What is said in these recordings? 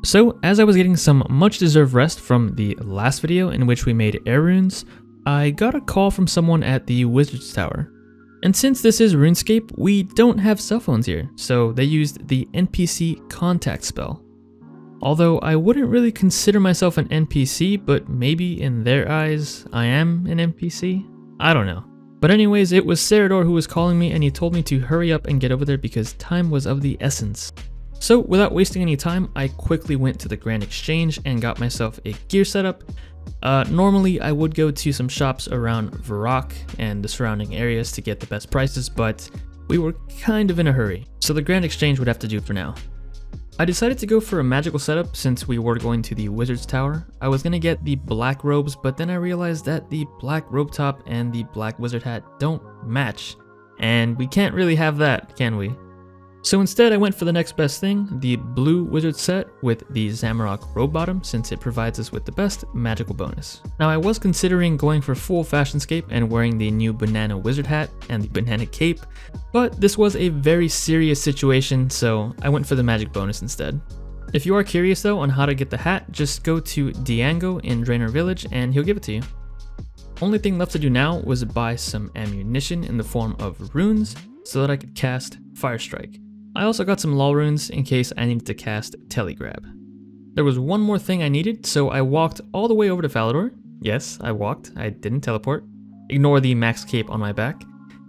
So, as I was getting some much deserved rest from the last video in which we made air runes, I got a call from someone at the Wizard's Tower. And since this is Runescape, we don't have cell phones here, so they used the NPC contact spell. Although I wouldn't really consider myself an NPC, but maybe in their eyes, I am an NPC? I don't know. But anyways, it was Serador who was calling me, and he told me to hurry up and get over there because time was of the essence. So without wasting any time, I quickly went to the Grand Exchange and got myself a gear setup. Normally I would go to some shops around Varrock and the surrounding areas to get the best prices, but we were kind of in a hurry, so the Grand Exchange would have to do for now. I decided to go for a magical setup since we were going to the Wizard's Tower. I was going to get the black robes, but then I realized that the black robe top and the black wizard hat don't match, and we can't really have that, can we? So instead I went for the next best thing, the blue wizard set with the Zamorak robe bottom, since it provides us with the best magical bonus. Now I was considering going for full fashionscape and wearing the new banana wizard hat and the banana cape, but this was a very serious situation, so I went for the magic bonus instead. If you are curious though on how to get the hat, just go to Diango in Draenor Village and he'll give it to you. Only thing left to do now was buy some ammunition in the form of runes so that I could cast Fire Strike. I also got some law runes in case I needed to cast Telegrab. There was one more thing I needed, so I walked all the way over to Falador. Yes, I walked, I didn't teleport. Ignore the max cape on my back.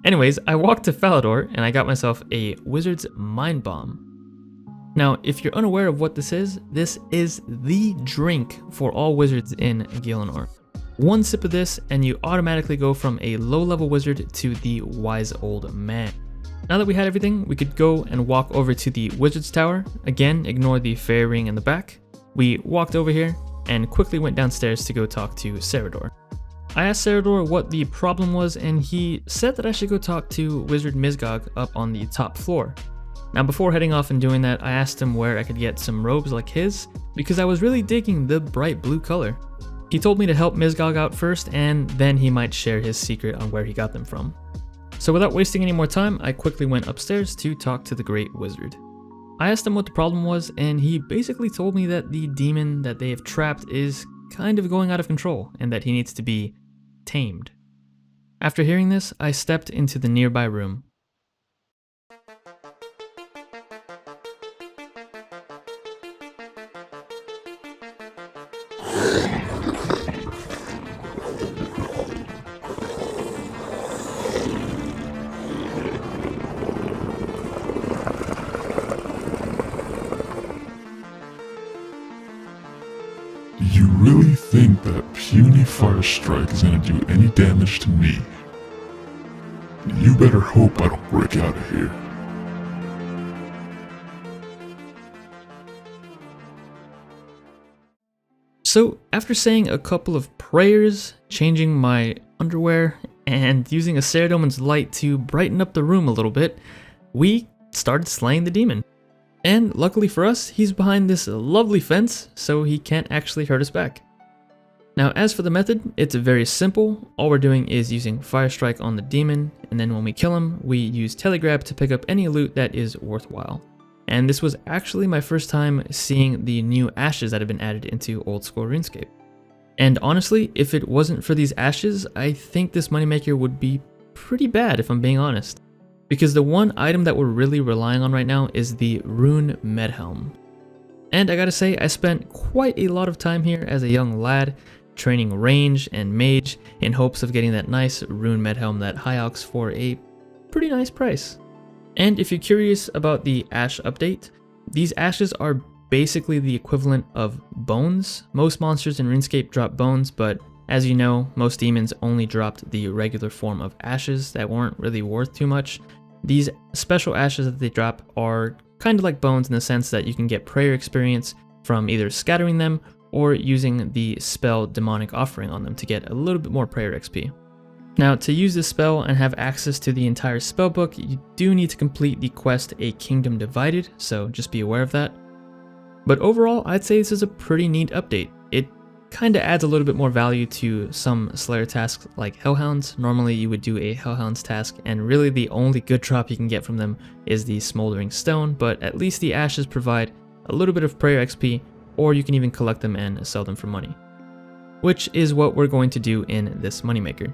Anyways, I walked to Falador and I got myself a Wizard's Mind Bomb. Now, if you're unaware of what this is the drink for all wizards in Gielinor. One sip of this and you automatically go from a low-level wizard to the wise old man. Now that we had everything, we could go and walk over to the Wizard's Tower. Again, ignore the fairy ring in the back. We walked over here and quickly went downstairs to go talk to Serador. I asked Serador what the problem was and he said that I should go talk to Wizard Mizgog up on the top floor. Now before heading off and doing that, I asked him where I could get some robes like his because I was really digging the bright blue color. He told me to help Mizgog out first and then he might share his secret on where he got them from. So without wasting any more time, I quickly went upstairs to talk to the Great Wizard. I asked him what the problem was, and he basically told me that the demon that they have trapped is kind of going out of control, and that he needs to be tamed. After hearing this, I stepped into the nearby room. You really think that puny fire strike is gonna do any damage to me? You better hope I don't break out of here. So after saying a couple of prayers, changing my underwear, and using a Saradomin's light to brighten up the room a little bit, we started slaying the demon. And luckily for us, he's behind this lovely fence, so he can't actually hurt us back. Now as for the method, it's very simple. All we're doing is using Fire Strike on the demon, and then when we kill him, we use Telegrab to pick up any loot that is worthwhile. And this was actually my first time seeing the new ashes that have been added into old school RuneScape. And honestly, if it wasn't for these ashes, I think this moneymaker would be pretty bad if I'm being honest. Because the one item that we're really relying on right now is the rune helm. And I gotta say, I spent quite a lot of time here as a young lad, training range and mage in hopes of getting that nice rune helm that high alchs for a pretty nice price. And if you're curious about the ash update, these ashes are basically the equivalent of bones. Most monsters in RuneScape drop bones, but as you know, most demons only dropped the regular form of ashes that weren't really worth too much. These special ashes that they drop are kind of like bones in the sense that you can get prayer experience from either scattering them or using the spell Demonic Offering on them to get a little bit more prayer XP. Now to use this spell and have access to the entire spellbook, you do need to complete the quest A Kingdom Divided, so just be aware of that. But overall, I'd say this is a pretty neat update. It kind of adds a little bit more value to some Slayer tasks like Hellhounds. Normally you would do a Hellhounds task and really the only good drop you can get from them is the Smoldering Stone, but at least the ashes provide a little bit of prayer XP or you can even collect them and sell them for money, which is what we're going to do in this moneymaker.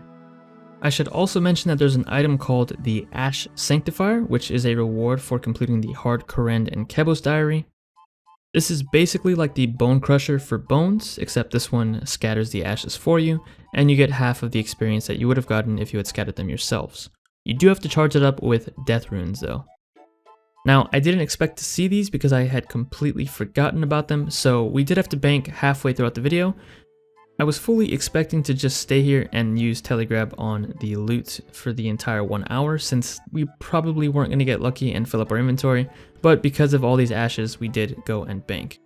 I should also mention that there's an item called the Ash Sanctifier, which is a reward for completing the Hard Korend and Kebos diary. This is basically like the Bone Crusher for bones, except this one scatters the ashes for you, and you get half of the experience that you would have gotten if you had scattered them yourselves. You do have to charge it up with death runes though. Now, I didn't expect to see these because I had completely forgotten about them, so we did have to bank halfway throughout the video. I was fully expecting to just stay here and use telegrab on the loot for the entire 1 hour, since we probably weren't going to get lucky and fill up our inventory, but because of all these ashes, we did go and bank.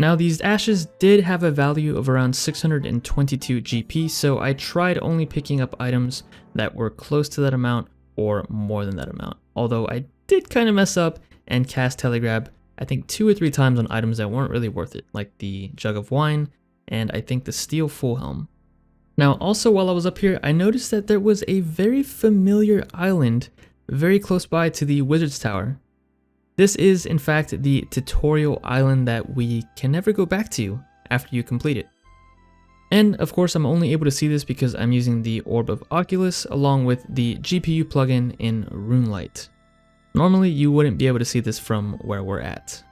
Now, these ashes did have a value of around 622 GP, so I tried only picking up items that were close to that amount or more than that amount, although I did kind of mess up and cast telegrab I think 2 or 3 times on items that weren't really worth it, like the jug of wine and I think the steel full helm. Now also while I was up here, I noticed that there was a very familiar island very close by to the wizard's tower. This is in fact the tutorial island that we can never go back to after you complete it. And of course I'm only able to see this because I'm using the Orb of Oculus along with the GPU plugin in Rune. Normally you wouldn't be able to see this from where we're at.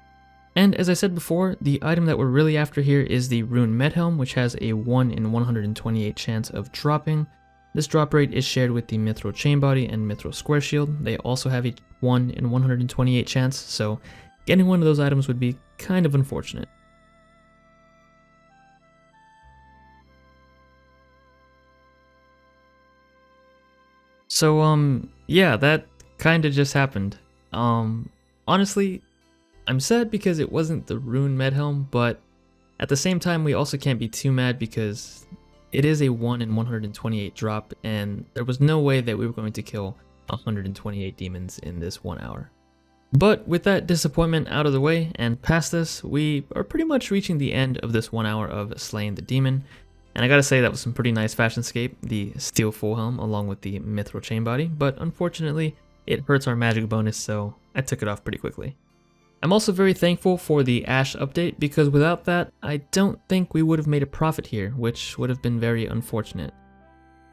And as I said before, the item that we're really after here is the Rune Helm, which has a 1 in 128 chance of dropping. This drop rate is shared with the Mithril Chainbody and Mithril Square Shield. They also have a 1 in 128 chance, so getting one of those items would be kind of unfortunate. So yeah, that kind of just happened. Honestly, I'm sad because it wasn't the Rune Helm, but at the same time we also can't be too mad because it is a 1 in 128 drop and there was no way that we were going to kill 128 demons in this 1 hour. But with that disappointment out of the way and past this, we are pretty much reaching the end of this 1 hour of slaying the demon. And I gotta say that was some pretty nice fashionscape, the steel full helm along with the Mithril Chainbody, but unfortunately it hurts our magic bonus, so I took it off pretty quickly. I'm also very thankful for the Ash update because without that, I don't think we would have made a profit here, which would have been very unfortunate.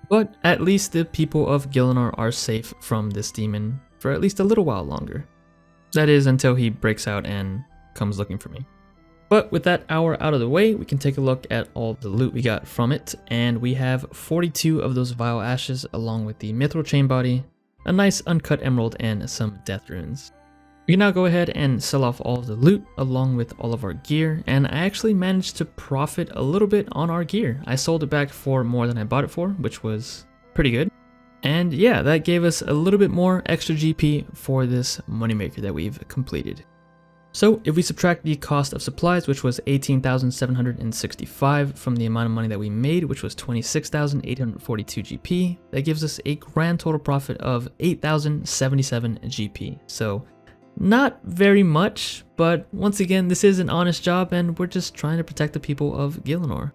But at least the people of Gielinor are safe from this demon for at least a little while longer. That is until he breaks out and comes looking for me. But with that hour out of the way, we can take a look at all the loot we got from it, and we have 42 of those vile ashes along with the Mithril Chainbody, a nice uncut emerald, and some death runes. We can now go ahead and sell off all of the loot along with all of our gear, and I actually managed to profit a little bit on our gear. I sold it back for more than I bought it for, which was pretty good. And yeah, that gave us a little bit more extra GP for this moneymaker that we've completed. So if we subtract the cost of supplies, which was 18,765 from the amount of money that we made, which was 26,842 GP, that gives us a grand total profit of 8,077 GP. So not very much, but once again, this is an honest job and we're just trying to protect the people of Gielinor.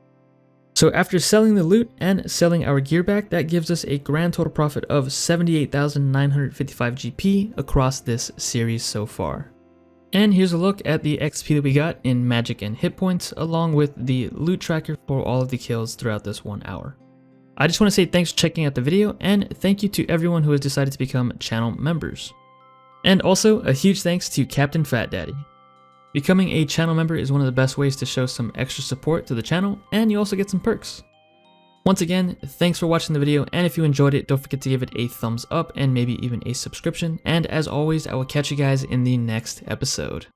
So after selling the loot and selling our gear back, that gives us a grand total profit of 78,955 GP across this series so far. And here's a look at the XP that we got in magic and hit points, along with the loot tracker for all of the kills throughout this 1 hour. I just want to say thanks for checking out the video, and thank you to everyone who has decided to become channel members. And also, a huge thanks to Captain Fat Daddy. Becoming a channel member is one of the best ways to show some extra support to the channel, and you also get some perks. Once again, thanks for watching the video, and if you enjoyed it, don't forget to give it a thumbs up and maybe even a subscription. And as always, I will catch you guys in the next episode.